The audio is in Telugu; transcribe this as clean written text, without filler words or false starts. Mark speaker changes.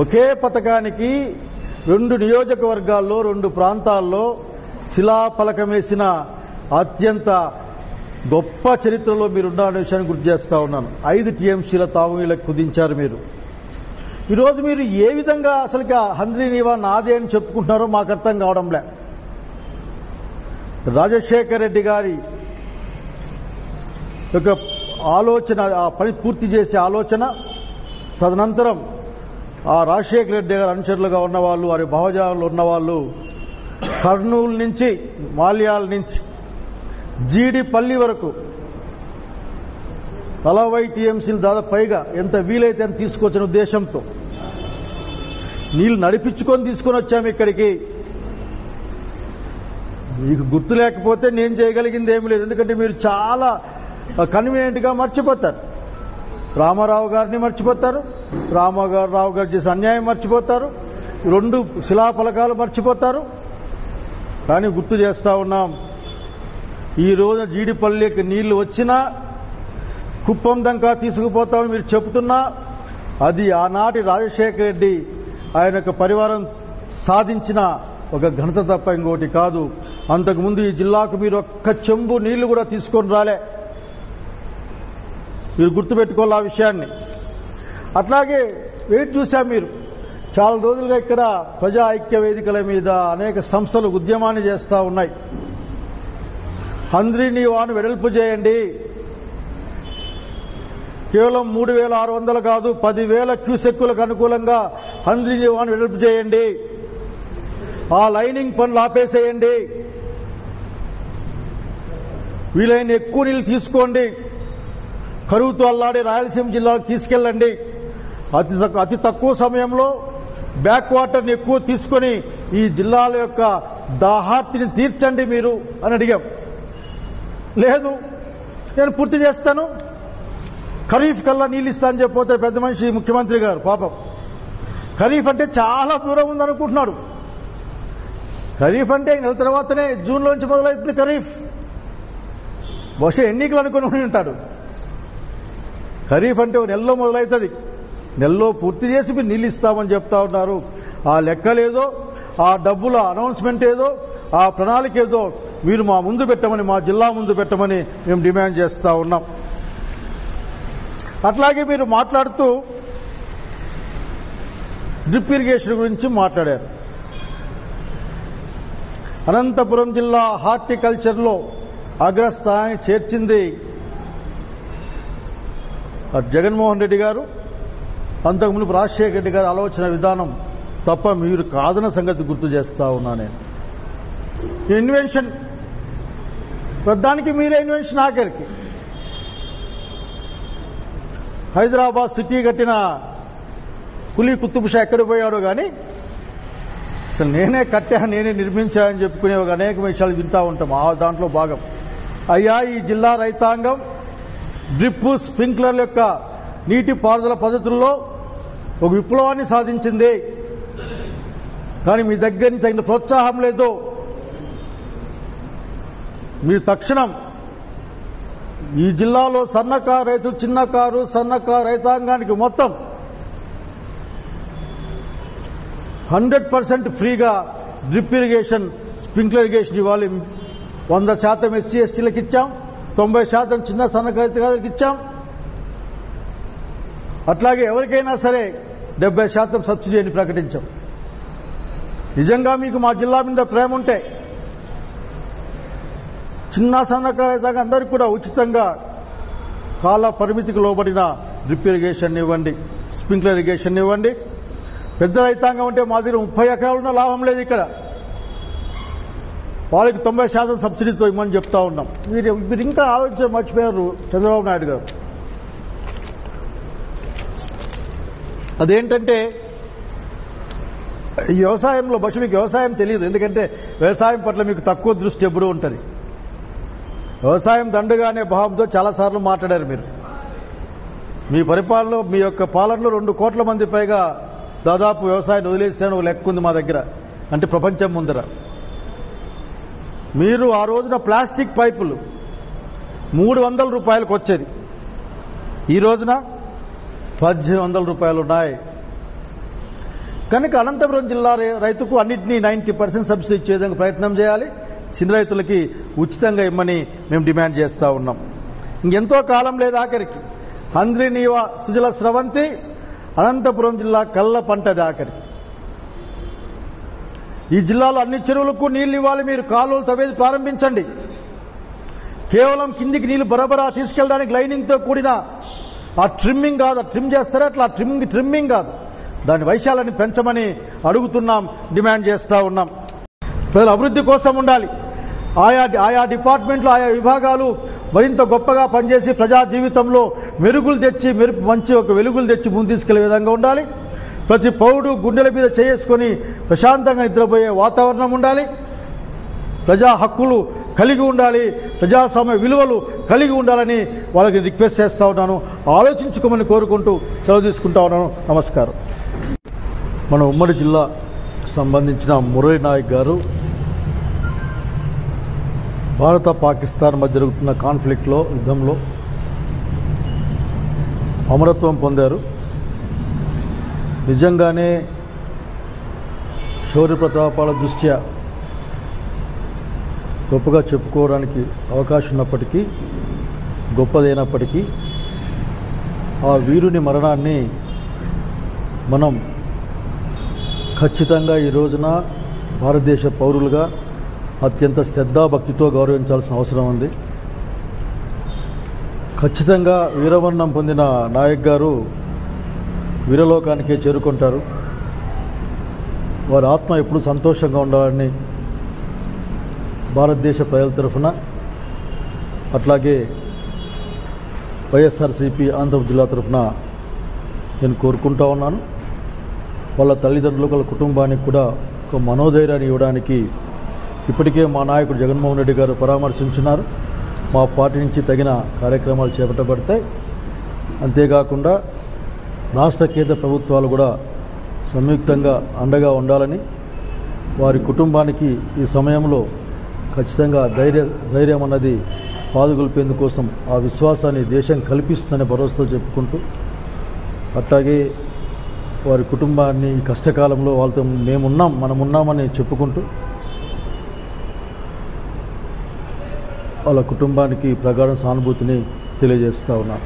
Speaker 1: ఒకే పథకానికి 2 నియోజకవర్గాల్లో 2 ప్రాంతాల్లో శిలాఫలకం వేసిన అత్యంత గొప్ప చరిత్రలో మీరున్న విషయాన్ని గుర్తు చేస్తా ఉన్నాను. 5 టీఎంసీల తాగునీళ్ళకు కుదించారు మీరు. ఈరోజు మీరు ఏ విధంగా అసలు హంద్రీనీవా నాదే అని చెప్పుకుంటున్నారో మాకు అర్థం కావడంలే. రాజశేఖర రెడ్డి గారి యొక్క ఆలోచన, ఆ పని పూర్తి చేసే ఆలోచన, తదనంతరం ఆ రాజశేఖర రెడ్డి గారి అనుచరులుగా ఉన్నవాళ్ళు, వారి భావజాలంలో ఉన్నవాళ్ళు కర్నూలు నుంచి, మాల్యాల నుంచి జీడిపల్లి వరకు 40 టీఎంసీలు దాదాపు పైగా ఎంత వీలైతే అని తీసుకొచ్చిన ఉద్దేశంతో నీళ్లు నడిపించుకొని తీసుకొని వచ్చాము ఇక్కడికి. మీకు గుర్తు లేకపోతే నేను చేయగలిగింది ఏమీ లేదు. ఎందుకంటే మీరు చాలా కన్వీనియంట్గా మర్చిపోతారు. రామారావు గారిని మర్చిపోతారు, రామారావు గారు చేసే అన్యాయం మర్చిపోతారు, 2 శిలాఫలకాలు మర్చిపోతారు. కానీ గుర్తు చేస్తా ఉన్నాం, ఈ రోజు జీడిపల్లికి నీళ్లు వచ్చినా కుప్పం దంకా తీసుకుపోతామని మీరు చెబుతున్నా అది ఆనాటి రాజశేఖర రెడ్డి ఆయన యొక్క పరివారం సాధించిన ఒక ఘనత తప్ప ఇంకోటి కాదు. అంతకుముందు ఈ జిల్లాకు మీరు ఒక్క చెంబు నీళ్లు కూడా తీసుకొని రాలే. మీరు గుర్తుపెట్టుకోవాలి ఆ విషయాన్ని. అట్లాగే వెయిట్ చూశాం మీరు చాలా రోజులుగా ఇక్కడ ప్రజా ఐక్య వేదికల మీద అనేక సంస్థలు ఉద్యమాన్ని చేస్తూ ఉన్నాయి. హంద్రీనీవాను వెడల్పు చేయండి, కేవలం 3,600 కాదు 10,000 క్యూసెక్కులకు అనుకూలంగా హంద్రీనీవాను వెడల్పు చేయండి, ఆ లైనింగ్ పనులు ఆపేసేయండి, వీలైన ఎక్కువ నీళ్లు తీసుకోండి, కరువుతో అల్లాడే రాయలసీమ జిల్లాకు తీసుకెళ్లండి, అతి తక్కువ సమయంలో బ్యాక్ వాటర్ని ఎక్కువ తీసుకొని ఈ జిల్లాల యొక్క దాహార్తిని తీర్చండి మీరు అని అడిగాం. లేదు నేను పూర్తి చేస్తాను, ఖరీఫ్ కల్లా నీళ్ళు ఇస్తానని చెప్పిపోతే పెద్ద మనిషి ముఖ్యమంత్రి గారు పాపం ఖరీఫ్ అంటే చాలా దూరం ఉందనుకుంటున్నాడు. ఖరీఫ్ అంటే నెల తర్వాతనే జూన్లోంచి మొదలవుతుంది ఖరీఫ్. బహుశా ఎన్నికలు అనుకుని ఉంటాడు. ఖరీఫ్ అంటే ఒక నెలలో మొదలవుతుంది, నెలలో పూర్తి చేసి మీరు నీళ్ళు ఇస్తామని చెప్తా ఉన్నారు. ఆ లెక్కలేదో, ఆ డబ్బుల అనౌన్స్మెంట్ ఏదో, ఆ ప్రణాళిక ఏదో మీరు మా ముందు పెట్టమని, మా జిల్లా ముందు పెట్టమని మేము డిమాండ్ చేస్తా ఉన్నాం. అట్లాగే మీరు మాట్లాడుతూ డ్రిప్ ఇరిగేషన్ గురించి మాట్లాడారు. అనంతపురం జిల్లా హార్టికల్చర్లో అగ్రస్థానాన్ని చేర్చింది జగన్మోహన్ రెడ్డి గారు, అంతకుముందు రాజశేఖర రెడ్డి గారి ఆలోచన విధానం తప్ప మీరు కాదన్న సంగతి గుర్తు చేస్తా ఉన్నా. నేను ఇన్వెన్షన్ ప్రధానికి మీరే ఇన్వెన్షన్ ఆఖరికి హైదరాబాద్ సిటీ కట్టిన కులీ కుతుబ్ షా ఎక్కడికి పోయాడో కానీ అసలు నేనే కట్టా, నేనే నిర్మించానని చెప్పుకునే ఒక అనేక విషయాలు వింటూ ఉంటాం. ఆ దాంట్లో భాగం అయ్యా ఈ జిల్లా రైతాంగం డ్రిప్ స్ప్రింక్లర్ల యొక్క నీటి పారుదల పద్ధతుల్లో ఒక విప్లవాన్ని సాధించింది. కానీ మీ దగ్గర నుంచి తగిన ప్రోత్సాహం లేదు. మీరు తక్షణం ఈ జిల్లాలో సన్నకారు రైతులు, చిన్నకారు సన్నకారు రైతాంగానికి మొత్తం 100% ఫ్రీగా డ్రిప్ ఇరిగేషన్, స్ప్రింక్లర్ ఇరిగేషన్ ఇవ్వాలి. 100% ఎస్సీ ఎస్టీలకు ఇచ్చాం, 90% చిన్న సన్నకారు రైతులకు ఇచ్చాం. అట్లాగే ఎవరికైనా సరే 70% సబ్సిడీ అని ప్రకటించాం. నిజంగా మీకు మా జిల్లా మీద ప్రేమ ఉంటే చిన్న సన్నకారు రైతాంగం అందరికీ కూడా ఉచితంగా కాల పరిమితికి లోబడిన డ్రిప్ ఇరిగేషన్ ఇవ్వండి, స్ప్రింక్లర్ ఇరిగేషన్ ఇవ్వండి. పెద్ద రైతాంగం అంటే మా దగ్గర 30 ఎకరాలు ఉన్న లాభం లేదు. ఇక్కడ వాళ్ళకి 90% సబ్సిడీతో ఇవ్వమని చెప్తా ఉన్నాం. మీరు ఇంకా ఆలోచన మర్చిపోయారు చంద్రబాబు నాయుడు గారు. అదేంటంటే ఈ వ్యవసాయంలో బహుశా మీకు వ్యవసాయం తెలియదు, ఎందుకంటే వ్యవసాయం పట్ల మీకు తక్కువ దృష్టి ఎప్పుడూ ఉంటుంది. వ్యవసాయం దండుగానే భావంతో చాలాసార్లు మాట్లాడారు మీరు. మీ పరిపాలనలో, మీ యొక్క పాలనలో 2 కోట్ల మంది పైగా దాదాపు వ్యవసాయాన్ని వదిలేసాను ఒక లెక్క ఉంది మా దగ్గర, అంటే ప్రపంచం ముందర. మీరు ఆ రోజున ప్లాస్టిక్ పైపులు 300 రూపాయలకు వచ్చేది, ఈ రోజున 1800 రూపాయలు ఉన్నాయి. కనుక అనంతపురం జిల్లా రైతుకు అన్నింటినీ 90% సబ్సిడీ ఇచ్చే విధంగా ప్రయత్నం చేయాలి. చిన్న రైతులకి ఉచితంగా ఇమ్మని మేము డిమాండ్ చేస్తూ ఉన్నాం. ఇంకెంతో కాలం లేదు ఆఖరికి హంద్రీనీవ సుజల స్రవంతి అనంతపురం జిల్లా కళ్ళ పంటది ఆఖరికి. ఈ జిల్లాలో అన్ని చెరువులకు నీళ్లు ఇవ్వాలి. మీరు కాలువలు తవ్వేది ప్రారంభించండి. కేవలం కిందికి నీళ్లు బరబరా తీసుకెళ్ళడానికి లైనింగ్తో కూడిన ఆ ట్రిమ్మింగ్ కాదు, ట్రిమ్ చేస్తారే అట్లా ట్రిమ్మింగ్ కాదు, దాని వైశాల్యాన్ని పెంచమని అడుగుతున్నాం, డిమాండ్ చేస్తూ ఉన్నాం. ప్రజల అభివృద్ధి కోసం ఉండాలి. ఆయా డిపార్ట్మెంట్లు ఆయా విభాగాలు మరింత గొప్పగా పనిచేసి ప్రజా జీవితంలో మెరుగులు తెచ్చి మంచి ఒక వెలుగులు తెచ్చి ముందు తీసుకెళ్లే విధంగా ఉండాలి. ప్రతి పౌరుడు గుండెల మీద చేసుకొని ప్రశాంతంగా నిద్రపోయే వాతావరణం ఉండాలి. ప్రజా హక్కులు కలిగి ఉండాలి, ప్రజాస్వామ్య విలువలు కలిగి ఉండాలని వాళ్ళకి రిక్వెస్ట్ చేస్తూ ఉన్నాను. ఆలోచించుకోమని కోరుకుంటూ సెలవు తీసుకుంటా ఉన్నాను. నమస్కారం. మన ఉమ్మడి జిల్లా సంబంధించిన మురళీ నాయక్ గారు భారత పాకిస్తాన్ మధ్య జరుగుతున్న కాన్ఫ్లిక్ట్లో యుద్ధంలో అమరత్వం పొందారు. నిజంగానే శౌర్య ప్రతాపాల దృష్ట్యా గొప్పగా చెప్పుకోవడానికి అవకాశం ఉన్నప్పటికీ, గొప్పదైనప్పటికీ ఆ వీరుని మరణాన్ని మనం ఖచ్చితంగా ఈ రోజున భారతదేశ పౌరులుగా అత్యంత శ్రద్ధాభక్తితో గౌరవించాల్సిన అవసరం ఉంది. ఖచ్చితంగా వీరమరణం పొందిన నాయక్ గారు వీరలోకానికే చేరుకుంటారు. వారి ఆత్మ ఎప్పుడు సంతోషంగా ఉండాలని భారతదేశ ప్రజల తరఫున, అట్లాగే వైఎస్ఆర్సీపీ ఆంధ్రప్రదేశ్ జిల్లా తరఫున నేను కోరుకుంటా ఉన్నాను. వాళ్ళ తల్లిదండ్రులకు, వాళ్ళ కుటుంబానికి కూడా ఒక మనోధైర్యాన్ని ఇవ్వడానికి ఇప్పటికే మా నాయకుడు జగన్మోహన్ రెడ్డి గారు పరామర్శించున్నారు. మా పార్టీ నుంచి తగిన కార్యక్రమాలు చేపట్టబడతాయి. అంతేకాకుండా రాష్ట్ర కేంద్ర ప్రభుత్వాలు కూడా సంయుక్తంగా అండగా ఉండాలని, వారి కుటుంబానికి ఈ సమయంలో ఖచ్చితంగా ధైర్యం అన్నది పాదుగొల్పేందుకోసం ఆ విశ్వాసాన్ని దేశం కల్పిస్తుందని భరోసాతో చెప్పుకుంటూ, అట్లాగే వారి కుటుంబాన్ని ఈ కష్టకాలంలో వాళ్ళతో మనమున్నామని చెప్పుకుంటూ వాళ్ళ కుటుంబానికి ప్రగాఢ సానుభూతిని తెలియజేస్తూ ఉన్నాను.